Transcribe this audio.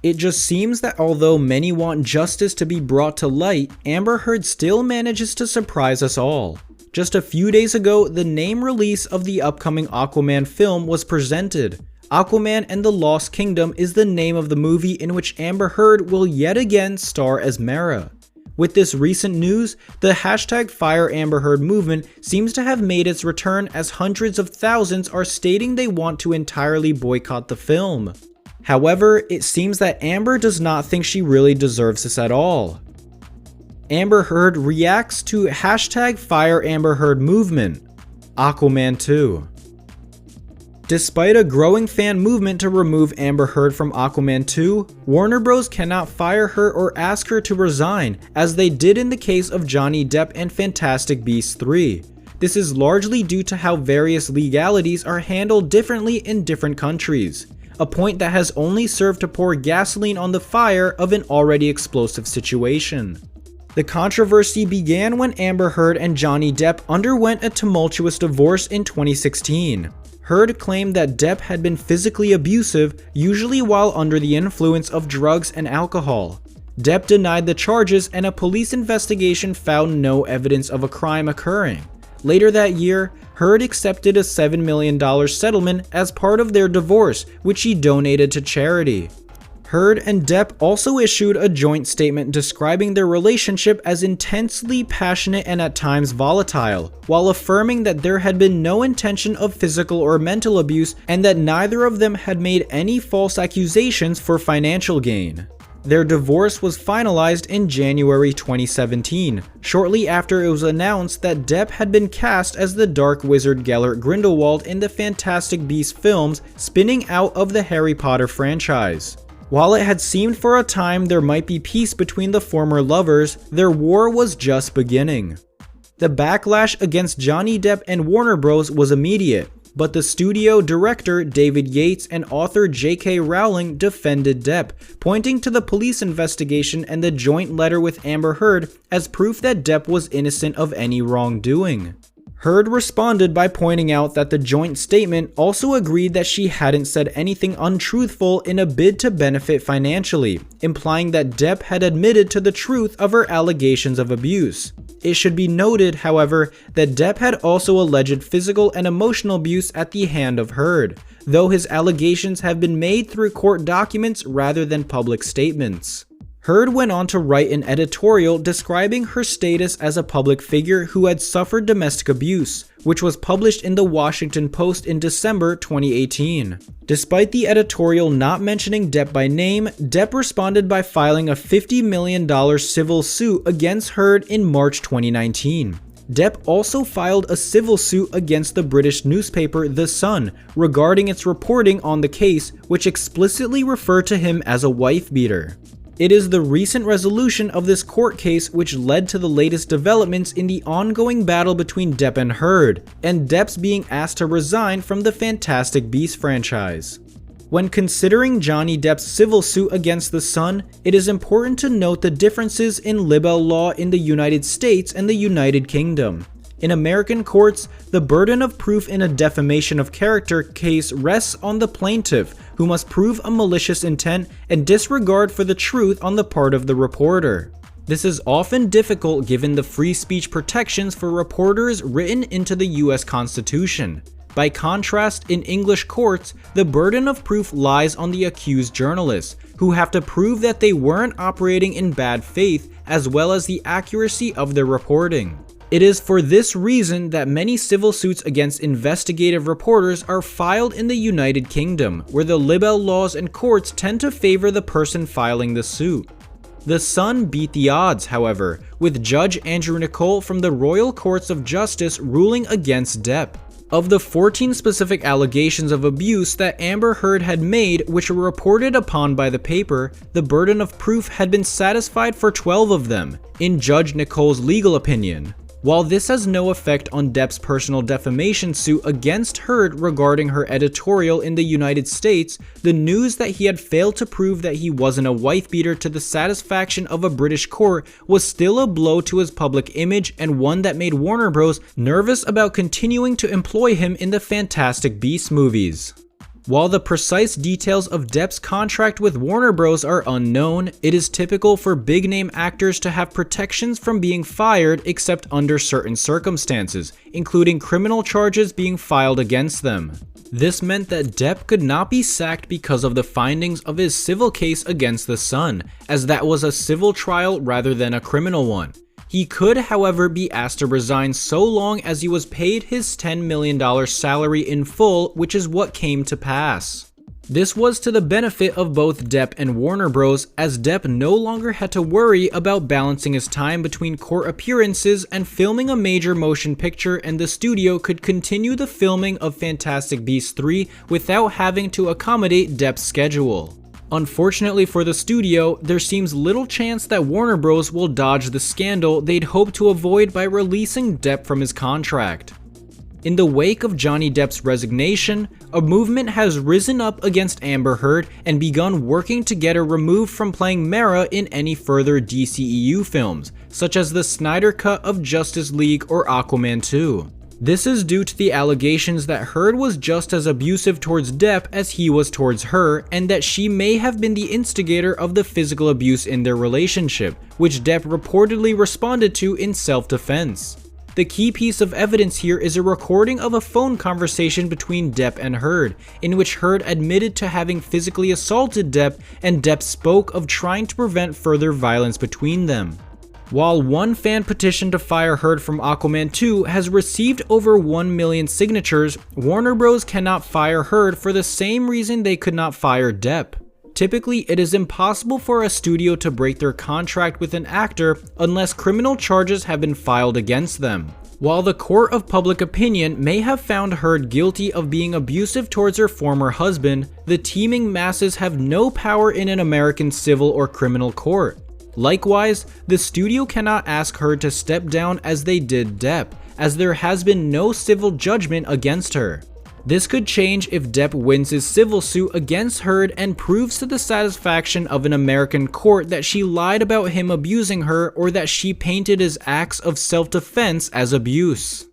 It just seems that although many want justice to be brought to light, Amber Heard still manages to surprise us all. Just a few days ago, the name release of the upcoming Aquaman film was presented. Aquaman and the Lost Kingdom is the name of the movie in which Amber Heard will yet again star as Mera. With this recent news, the hashtag #FireAmberHeard movement seems to have made its return, as hundreds of thousands are stating they want to entirely boycott the film. However, it seems that Amber does not think she really deserves this at all. Amber Heard reacts to hashtag #FireAmberHeard movement. Aquaman 2. Despite a growing fan movement to remove Amber Heard from Aquaman 2, Warner Bros. Cannot fire her or ask her to resign, as they did in the case of Johnny Depp and Fantastic Beasts 3. This is largely due to how various legalities are handled differently in different countries, a point that has only served to pour gasoline on the fire of an already explosive situation. The controversy began when Amber Heard and Johnny Depp underwent a tumultuous divorce in 2016. Heard claimed that Depp had been physically abusive, usually while under the influence of drugs and alcohol. Depp denied the charges, and a police investigation found no evidence of a crime occurring. Later that year, Heard accepted a $7 million settlement as part of their divorce, which she donated to charity. Heard and Depp also issued a joint statement describing their relationship as intensely passionate and at times volatile, while affirming that there had been no intention of physical or mental abuse and that neither of them had made any false accusations for financial gain. Their divorce was finalized in January 2017, shortly after it was announced that Depp had been cast as the Dark Wizard Gellert Grindelwald in the Fantastic Beasts films spinning out of the Harry Potter franchise. While it had seemed for a time there might be peace between the former lovers, their war was just beginning. The backlash against Johnny Depp and Warner Bros. Was immediate, but the studio director David Yates and author J.K. Rowling defended Depp, pointing to the police investigation and the joint letter with Amber Heard as proof that Depp was innocent of any wrongdoing. Heard responded by pointing out that the joint statement also agreed that she hadn't said anything untruthful in a bid to benefit financially, implying that Depp had admitted to the truth of her allegations of abuse. It should be noted, however, that Depp had also alleged physical and emotional abuse at the hand of Heard, though his allegations have been made through court documents rather than public statements. Heard went on to write an editorial describing her status as a public figure who had suffered domestic abuse, which was published in the Washington Post in December 2018. Despite the editorial not mentioning Depp by name, Depp responded by filing a $50 million civil suit against Heard in March 2019. Depp also filed a civil suit against the British newspaper The Sun regarding its reporting on the case, which explicitly referred to him as a wife-beater. It is the recent resolution of this court case which led to the latest developments in the ongoing battle between Depp and Heard, and Depp's being asked to resign from the Fantastic Beasts franchise. When considering Johnny Depp's civil suit against The Sun, it is important to note the differences in libel law in the United States and the United Kingdom. In American courts, the burden of proof in a defamation of character case rests on the plaintiff, who must prove a malicious intent and disregard for the truth on the part of the reporter. This is often difficult given the free speech protections for reporters written into the US Constitution. By contrast, in English courts, the burden of proof lies on the accused journalists, who have to prove that they weren't operating in bad faith, as well as the accuracy of their reporting. It is for this reason that many civil suits against investigative reporters are filed in the United Kingdom, where the libel laws and courts tend to favor the person filing the suit. The Sun beat the odds, however, with Judge Andrew Nicol from the Royal Courts of Justice ruling against Depp. Of the 14 specific allegations of abuse that Amber Heard had made, which were reported upon by the paper, the burden of proof had been satisfied for 12 of them, in Judge Nicol's legal opinion. While this has no effect on Depp's personal defamation suit against Heard regarding her editorial in the United States, the news that he had failed to prove that he wasn't a wife-beater to the satisfaction of a British court was still a blow to his public image, and one that made Warner Bros. Nervous about continuing to employ him in the Fantastic Beasts movies. While the precise details of Depp's contract with Warner Bros. Are unknown, it is typical for big-name actors to have protections from being fired except under certain circumstances, including criminal charges being filed against them. This meant that Depp could not be sacked because of the findings of his civil case against The Sun, as that was a civil trial rather than a criminal one. He could, however, be asked to resign so long as he was paid his $10 million salary in full, which is what came to pass. This was to the benefit of both Depp and Warner Bros., as Depp no longer had to worry about balancing his time between court appearances and filming a major motion picture, and the studio could continue the filming of Fantastic Beasts 3 without having to accommodate Depp's schedule. Unfortunately for the studio, there seems little chance that Warner Bros. Will dodge the scandal they'd hoped to avoid by releasing Depp from his contract. In the wake of Johnny Depp's resignation, a movement has risen up against Amber Heard and begun working to get her removed from playing Mera in any further DCEU films, such as the Snyder Cut of Justice League or Aquaman 2. This is due to the allegations that Heard was just as abusive towards Depp as he was towards her, and that she may have been the instigator of the physical abuse in their relationship, which Depp reportedly responded to in self-defense. The key piece of evidence here is a recording of a phone conversation between Depp and Heard, in which Heard admitted to having physically assaulted Depp, and Depp spoke of trying to prevent further violence between them. While one fan petition to fire Heard from Aquaman 2 has received over 1 million signatures, Warner Bros. Cannot fire Heard for the same reason they could not fire Depp. Typically, it is impossible for a studio to break their contract with an actor unless criminal charges have been filed against them. While the court of public opinion may have found Heard guilty of being abusive towards her former husband, the teeming masses have no power in an American civil or criminal court. Likewise, the studio cannot ask Heard to step down as they did Depp, as there has been no civil judgment against her. This could change if Depp wins his civil suit against Heard and proves to the satisfaction of an American court that she lied about him abusing her, or that she painted his acts of self-defense as abuse.